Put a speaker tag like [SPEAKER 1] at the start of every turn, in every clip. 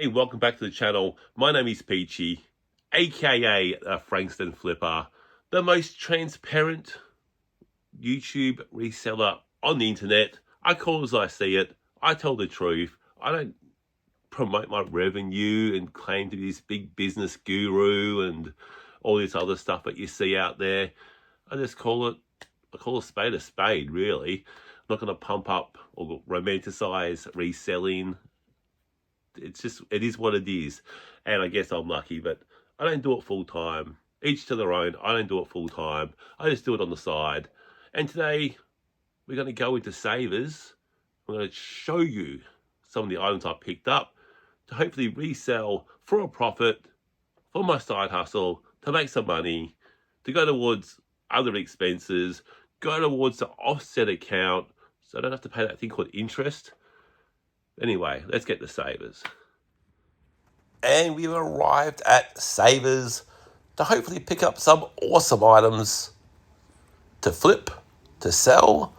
[SPEAKER 1] Hey, welcome back to the channel. My name is Peachy, aka Frankston Flipper, the most transparent YouTube reseller on the internet. I call it as I see it. I tell the truth. I don't promote my revenue and claim to be this big business guru and all this other stuff that you see out there. I just call a spade, really. I'm not going to pump up or romanticize reselling. It is what it is. And I guess I'm lucky, but I don't do it full time. Each to their own. I don't do it full time. I just do it on the side. And today we're going to go into Savers. I'm going to show you some of the items I picked up to hopefully resell for a profit, for my side hustle, to make some money, to go towards other expenses, go towards the offset account so I don't have to pay that thing called interest. Anyway, let's get to Savers. And we've arrived at Savers to hopefully pick up some awesome items to flip, to sell,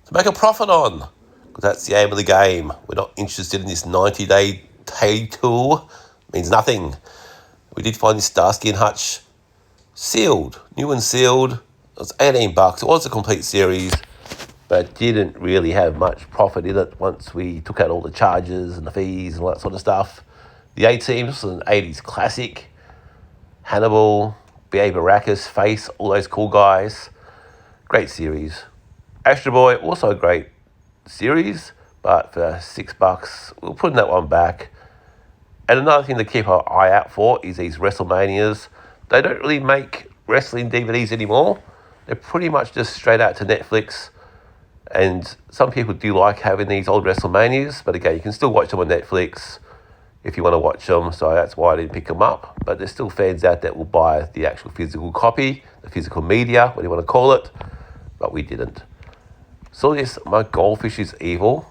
[SPEAKER 1] to make a profit on. Because that's the aim of the game. We're not interested in this 90-day pay tool. It means nothing. We did find this Starsky and Hutch sealed, new and sealed. It was $18. It was a complete series, but didn't really have much profit in it once we took out all the charges and the fees and all that sort of stuff. The A-Teams, an 80s classic. Hannibal, B.A. Baracus, Face, all those cool guys. Great series. Astro Boy, also a great series, but for $6, we're putting that one back. And another thing to keep our eye out for is these WrestleManias. They don't really make wrestling DVDs anymore. They're pretty much just straight out to Netflix. And some people do like having these old WrestleManias, but again, you can still watch them on Netflix if you want to watch them, so that's why I didn't pick them up. But there's still fans out there that will buy the actual physical copy, the physical media, what do you want to call it, but we didn't. So this, my goldfish is evil.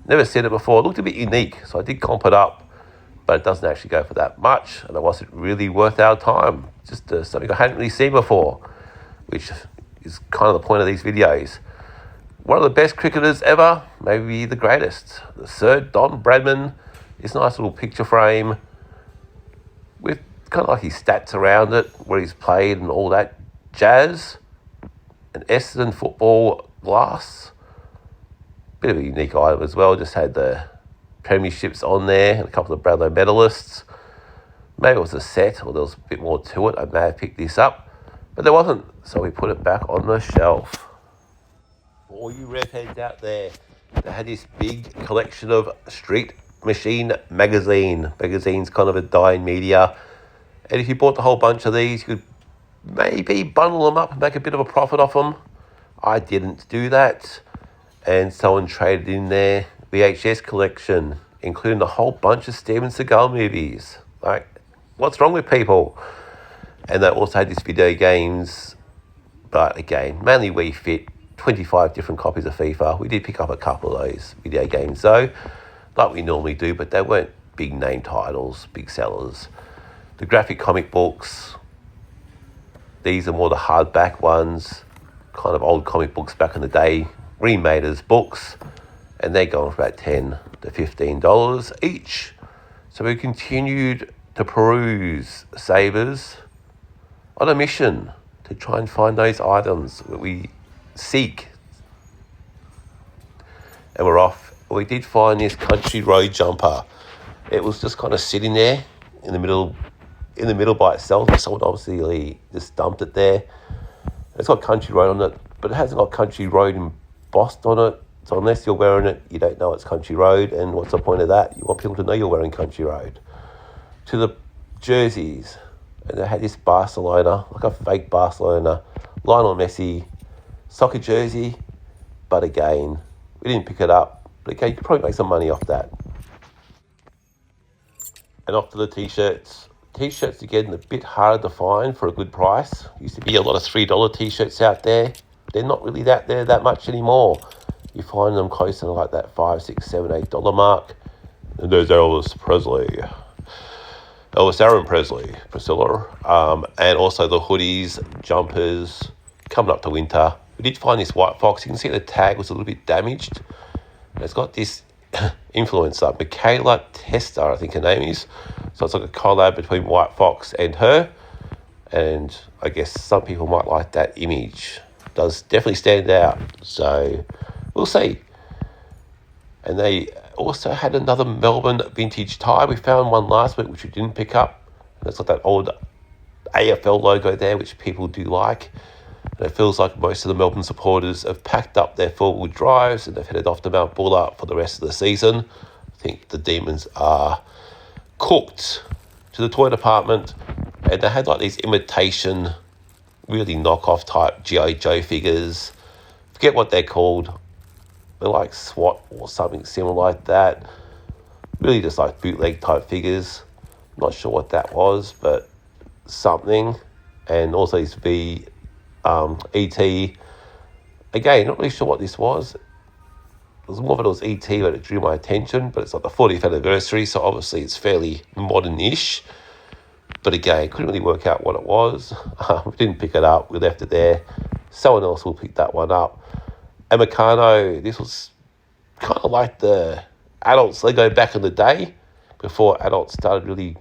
[SPEAKER 1] Never said it before. It looked a bit unique, so I did comp it up, but it doesn't actually go for that much, and it wasn't really worth our time. Just something I hadn't really seen before, which is kind of the point of these videos. One of the best cricketers ever, maybe the greatest, the Sir Don Bradman. This nice little picture frame with kind of like his stats around it, where he's played and all that jazz. An Essendon football glass. Bit of a unique item as well. Just had the premierships on there and a couple of Brownlow medalists. Maybe it was a set or there was a bit more to it. I may have picked this up, but there wasn't. So we put it back on the shelf. All you redheads out there, they had this big collection of Street Machine magazine. Magazine's kind of a dying media. And if you bought the whole bunch of these, you could maybe bundle them up and make a bit of a profit off them. I didn't do that. And someone traded in their VHS collection, including a whole bunch of Steven Seagal movies. Like, what's wrong with people? And they also had these video games. But again, mainly Wii Fit. 25 different copies of FIFA. We did pick up a couple of those video games though, like we normally do, but they weren't big name titles, big sellers. The graphic comic books, these are more the hardback ones, kind of old comic books back in the day, remade as books, and they're going for about $10 to $15 each. So we continued to peruse Savers on a mission to try and find those items that we seek, and we're off. We did find this Country Road jumper. It was just kind of sitting there in the middle by itself. Someone obviously just dumped it there. It's got Country Road on it, but it hasn't got Country Road embossed on it. So unless you're wearing it, you don't know it's Country Road. And what's the point of that? You want people to know you're wearing Country Road. To the jerseys, and they had this Barcelona, like a fake Barcelona, Lionel Messi soccer jersey, but again, we didn't pick it up. But okay, you could probably make some money off that. And off to the T-shirts. T-shirts again, a bit harder to find for a good price. Used to be a lot of $3 T-shirts out there. They're not really that much anymore. You find them closer to like that $5, $6, $7, $8 mark. And there's Elvis Aaron Presley, Priscilla, and also the hoodies, jumpers, coming up to winter. We did find this white fox. You can see the tag was a little bit damaged. And it's got this influencer, Michaela Tester, I think her name is. So it's like a collab between White Fox and her. And I guess some people might like that image. Does definitely stand out. So we'll see. And they also had another Melbourne vintage tie. We found one last week, which we didn't pick up. And it's got that old AFL logo there, which people do like. And it feels like most of the Melbourne supporters have packed up their four-wheel drives and they've headed off to Mount Buller for the rest of the season. I think the Demons are cooked to the toy department. And they had like these imitation, really knockoff type G.I. Joe figures. Forget what they're called. They're like SWAT or something similar like that. Really just like bootleg type figures. Not sure what that was, but something. And also these E.T. Again, not really sure what this was. It was more of it was E.T., but it drew my attention. But it's like the 40th anniversary, so obviously it's fairly modern-ish. But again, couldn't really work out what it was. We didn't pick it up. We left it there. Someone else will pick that one up. And Meccano, this was kind of like the adults Lego back in the day, before adults started really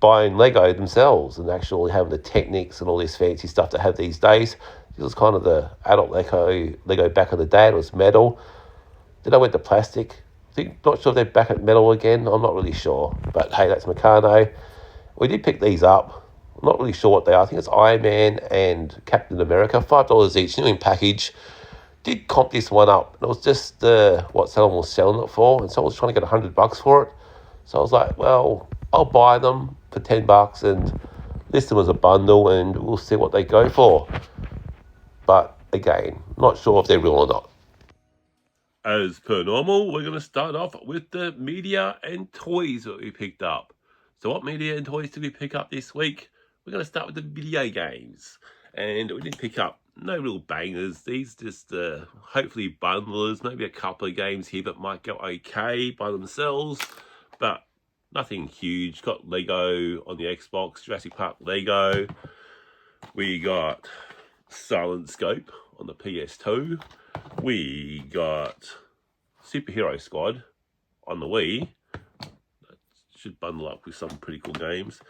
[SPEAKER 1] buying Lego themselves and actually having the Technics and all this fancy stuff they have these days. This was kind of the adult Lego back in the day. It was metal. Then I went to plastic. Not sure if they're back at metal again. I'm not really sure. But hey, that's Meccano. We did pick these up. I'm not really sure what they are. I think it's Iron Man and Captain America. $5 each, new in package. Did comp this one up. It was just what someone was selling it for, and someone was trying to get $100 for it. So I was like, well, I'll buy them for $10 and list them as a bundle, and we'll see what they go for. But again, not sure if they're real or not. As per normal, we're going to start off with the media and toys that we picked up. So what media and toys did we pick up this week? We're going to start with the video games. And we did pick up no real bangers. These just hopefully bundlers, maybe a couple of games here that might go okay by themselves, but nothing huge. Got Lego on the Xbox, Jurassic Park Lego. We got Silent Scope on the PS2. We got Superhero Squad on the Wii. That should bundle up with some pretty cool games.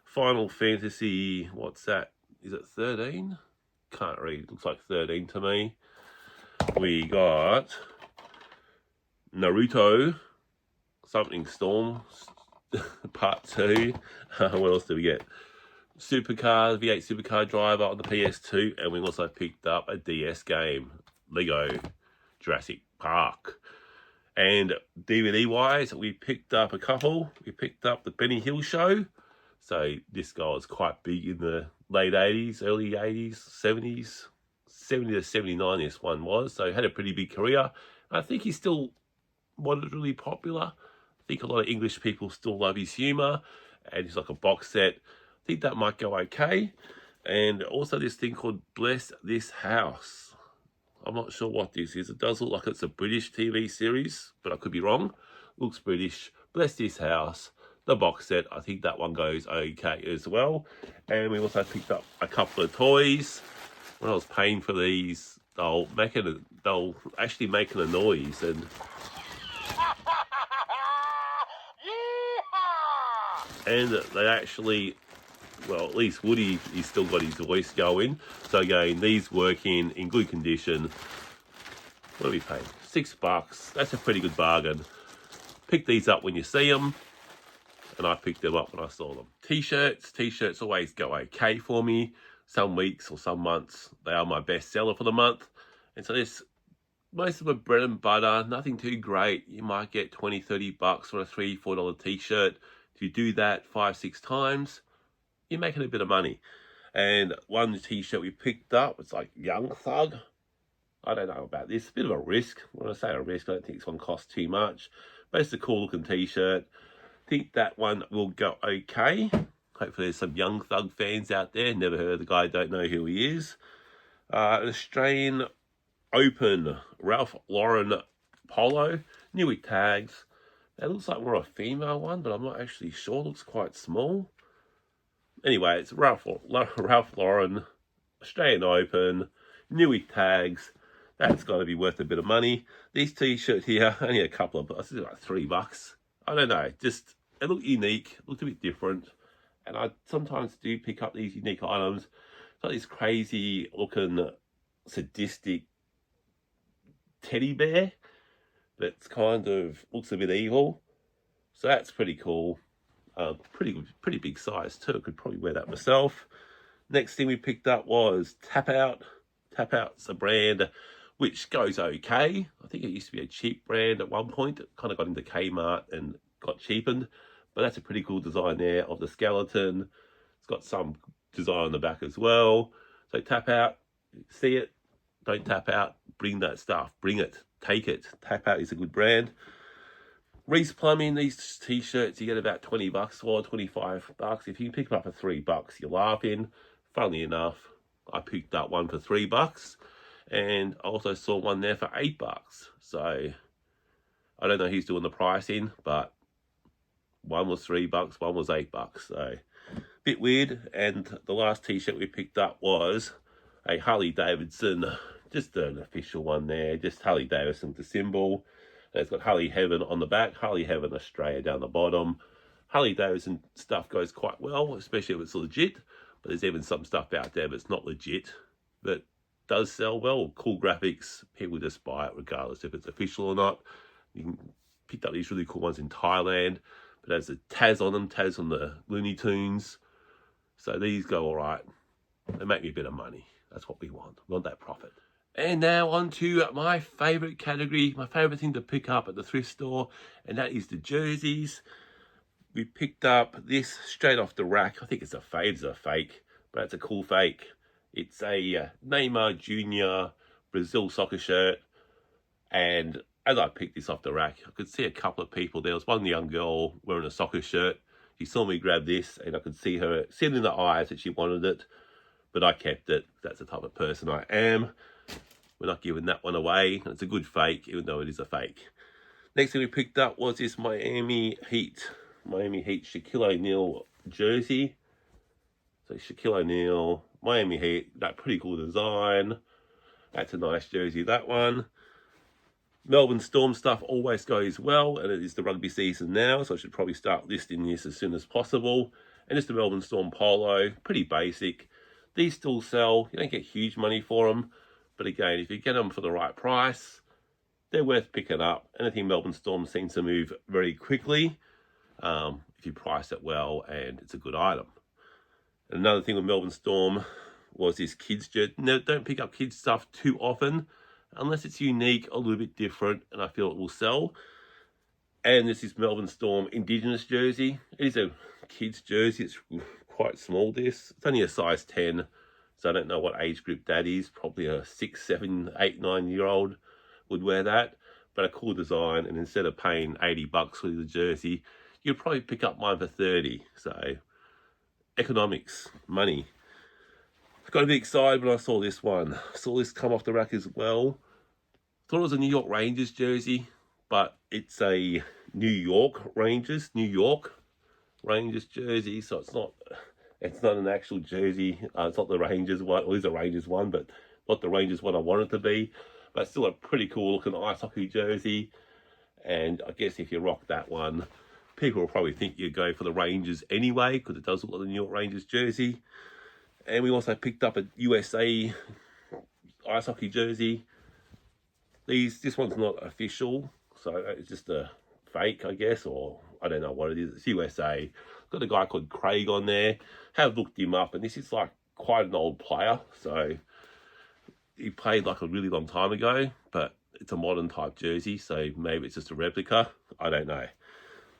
[SPEAKER 1] Final Fantasy, what's that? Is it 13? Can't read. Looks like 13 to me. We got Naruto, Something Storm, Part 2. What else do we get? Supercar, V8 Supercar Driver on the PS2. And we also picked up a DS game, Lego Jurassic Park. And DVD-wise, we picked up a couple. We picked up the Benny Hill Show. So this guy was quite big in the late 80s, early 80s, 70s, 70 to 79 this one was. So he had a pretty big career. I think he's still moderately popular. I think a lot of English people still love his humour. And he's like a box set. I think that might go okay. And also this thing called Bless This House. I'm not sure what this is. It does look like it's a British TV series, but I could be wrong. Looks British. Bless This House. The box set, I think that one goes okay as well. And we also picked up a couple of toys. When I was paying for these, they'll actually making a noise, and they actually, well, at least Woody, he's still got his voice going. So again, these work in good condition. What are we paying? $6. That's a pretty good bargain. Pick these up when you see them. And I picked them up when I saw them. T-shirts always go okay for me. Some weeks or some months, they are my best seller for the month. And so this, most of them are bread and butter, nothing too great. You might get $20, $30 for a $3, $4 T-shirt. If you do that 5-6 times, you're making a bit of money. And one T-shirt we picked up, it's like Young Thug. I don't know about this. A bit of a risk. When I say a risk, I don't think this one costs too much. But it's a cool looking T-shirt. Think that one will go okay. Hopefully there's some Young Thug fans out there. Never heard of the guy, don't know who he is. An Australian Open Ralph Lauren polo, new with tags. That looks like more a female one, but I'm not actually sure. It looks quite small. Anyway, it's Ralph Lauren Australian Open, new with tags. That's got to be worth a bit of money. These t-shirts here, only a couple of, I think like $3. I don't know, just, it looked unique, looked a bit different. And I sometimes do pick up these unique items. It's like this crazy looking, sadistic teddy bear that's kind of looks a bit evil. So that's pretty cool. Pretty big size too. Could probably wear that myself. Next thing we picked up was Tap Out. Tap Out's a brand which goes okay. I think it used to be a cheap brand at one point. It kind of got into Kmart and got cheapened. But that's a pretty cool design there of the skeleton. It's got some design on the back as well. So Tap Out, see it, don't tap out, bring that stuff, bring it, take it. Tap Out is a good brand. Reese Plumbing, these t-shirts you get about $20 for, $25. If you can pick them up for $3, you're laughing. Funnily enough, I picked up one for $3, and I also saw one there for $8. So I don't know who's doing the pricing, but one was $3, one was $8. So a bit weird. And the last t-shirt we picked up was a Harley Davidson, just an official one there, just Harley Davidson, the symbol. And it's got Harley Heaven on the back, Harley Heaven Australia down the bottom. Harley Davidson stuff goes quite well, especially if it's legit. But there's even some stuff out there that's not legit that does sell well. Cool graphics, people just buy it regardless if it's official or not. You can pick up these really cool ones in Thailand, but there's a Taz on them, Taz on the Looney Tunes. So these go all right. They make me a bit of money. That's what we want. We want that profit. And now on to my favourite category, my favourite thing to pick up at the thrift store, and that is the jerseys. We picked up this straight off the rack. I think it's a fake, but it's a cool fake. It's a Neymar Jr. Brazil soccer shirt. And as I picked this off the rack, I could see a couple of people. There was one young girl wearing a soccer shirt. She saw me grab this, and I could see her in the eyes that she wanted it. But I kept it. That's the type of person I am. We're not giving that one away. It's a good fake, even though it is a fake. Next thing we picked up was this Miami Heat Shaquille O'Neal jersey. So Shaquille O'Neal, Miami Heat, that pretty cool design. That's a nice jersey, that one. Melbourne Storm stuff always goes well, and it is the rugby season now, so I should probably start listing this as soon as possible. And just the Melbourne Storm polo, pretty basic. These still sell. You don't get huge money for them. But again, if you get them for the right price, they're worth picking up. Anything Melbourne Storm seems to move very quickly if you price it well and it's a good item. And another thing with Melbourne Storm was this kids jersey. No, don't pick up kids stuff too often unless it's unique, a little bit different, and I feel it will sell. And this is Melbourne Storm Indigenous jersey. It is a kids jersey. It's quite small, this. It's only a size 10. So I don't know what age group that is. Probably a 6, 7, 8, 9-year-old would wear that. But a cool design. And instead of paying $80 for the jersey, you'd probably pick up mine for 30. So economics, money. I got a bit excited when I saw this one. I saw this come off the rack as well. Thought it was a New York Rangers jersey, but it's a New York Rangers jersey. So it's not an actual jersey. It's not the Rangers one. Well, it is a Rangers one, but not the Rangers one I want it to be. But still a pretty cool looking ice hockey jersey. And I guess if you rock that one, people will probably think you go for the Rangers anyway, because it does look like the New York Rangers jersey. And we also picked up a USA ice hockey jersey. This one's not official, so it's just a fake, I guess, or I don't know what it is. It's USA. Got a guy called Craig on there. Have looked him up, and this is like quite an old player. So he played like a really long time ago, but it's a modern type jersey, so maybe it's just a replica. I don't know.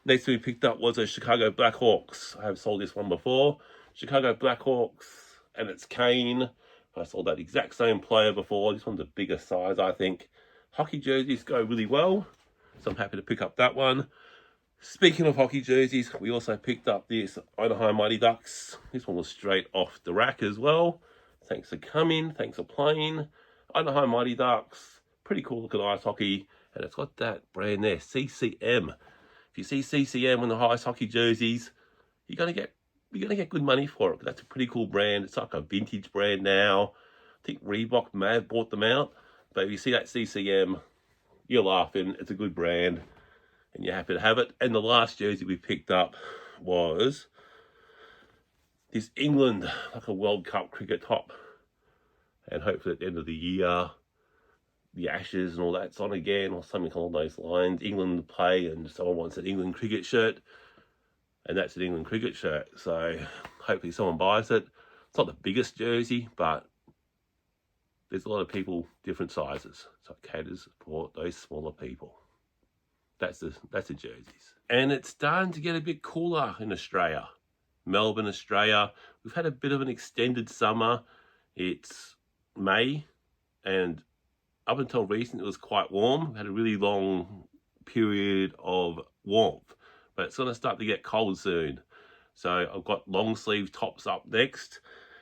[SPEAKER 1] Next thing we picked up was a Chicago Blackhawks. I have sold this one before. Chicago Blackhawks, and it's Kane. I sold that exact same player before. This one's a bigger size, I think. Hockey jerseys go really well, so I'm happy to pick up that one. Speaking of hockey jerseys, we also picked up this Anaheim Mighty Ducks. This one was straight off the rack as well. Thanks for coming, thanks for playing. Anaheim Mighty Ducks, pretty cool looking ice hockey, and it's got that brand there, CCM. If you see CCM on the ice hockey jerseys, you're gonna get good money for it. That's a pretty cool brand. It's like a vintage brand now. I think Reebok may have bought them out, But if you see that CCM, you're laughing. It's a good brand, and you're happy to have it. And the last jersey we picked up was this England, like a World Cup cricket top. And hopefully at the end of the year, the Ashes and all that's on again, or something along those lines. England play, and someone wants an England cricket shirt, and that's an England cricket shirt. So hopefully someone buys it. It's not the biggest jersey, but there's a lot of people different sizes, so it caters for those smaller people. That's the jerseys. And it's starting to get a bit cooler in Australia. Melbourne, Australia. We've had a bit of an extended summer. It's May, and up until recent it was quite warm. We had a really long period of warmth, but it's going to start to get cold soon. So I've got long sleeve tops up next,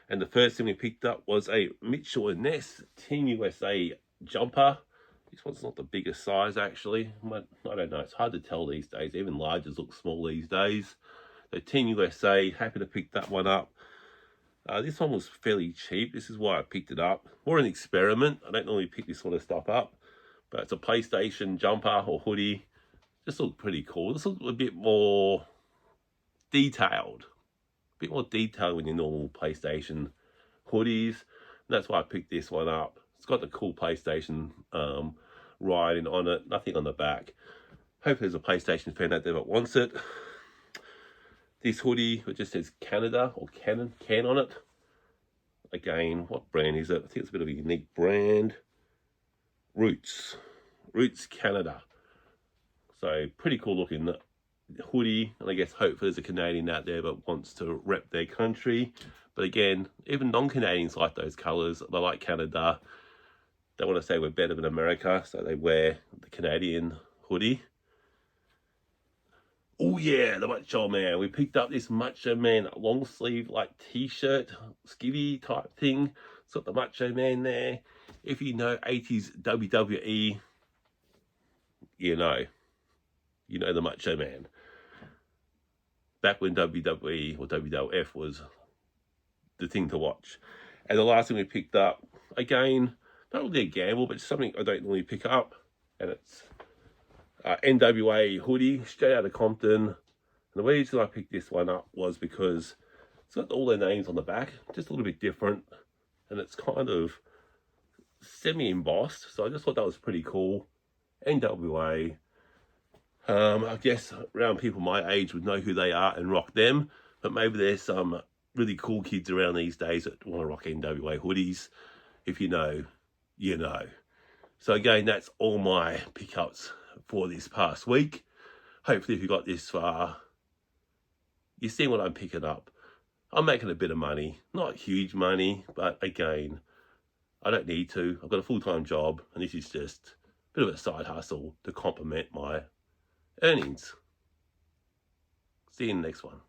[SPEAKER 1] and the first thing we picked up was a Mitchell & Ness Team USA jumper. This one's not the biggest size actually. I don't know, it's hard to tell these days. Even larges look small these days. So Team USA, happy to pick that one up. This one was fairly cheap. This is why I picked it up. More an experiment. I don't normally pick this sort of stuff up, but it's a PlayStation jumper or hoodie. Just look pretty cool. This looks a bit more detailed. A bit more detailed than your normal PlayStation hoodies. And that's why I picked this one up. It's got the cool PlayStation writing on it. Nothing on the back. Hopefully there's a PlayStation fan out there that wants it. This hoodie, it just says Canada or can on it. Again, what brand is it? I think it's a bit of a unique brand. Roots Canada. So pretty cool looking hoodie, and I guess hopefully there's a Canadian out there that wants to rep their country. But again, even non-Canadians like those colours. They like Canada. They want to say we're better than America, so they wear the Canadian hoodie. Oh yeah, the Macho Man. We picked up this Macho Man long sleeve like t-shirt, skivvy type thing. It's got the Macho Man there. If you know 80s WWE, you know the Macho Man. Back when WWE or WWF was the thing to watch. And the last thing we picked up, again, not really a gamble, but something I don't normally pick up, and it's NWA hoodie, straight out of Compton. And the reason I picked this one up was because it's got all their names on the back, just a little bit different, and it's kind of semi-embossed, so I just thought that was pretty cool. NWA, I guess around people my age would know who they are and rock them, but maybe there's some really cool kids around these days that want to rock NWA hoodies. If you know, you know. So again, that's all my pickups for this past week. Hopefully if you got this far, you see what I'm picking up. I'm making a bit of money, not huge money, but again, I don't need to. I've got a full-time job, and this is just a bit of a side hustle to complement my earnings. See you in the next one.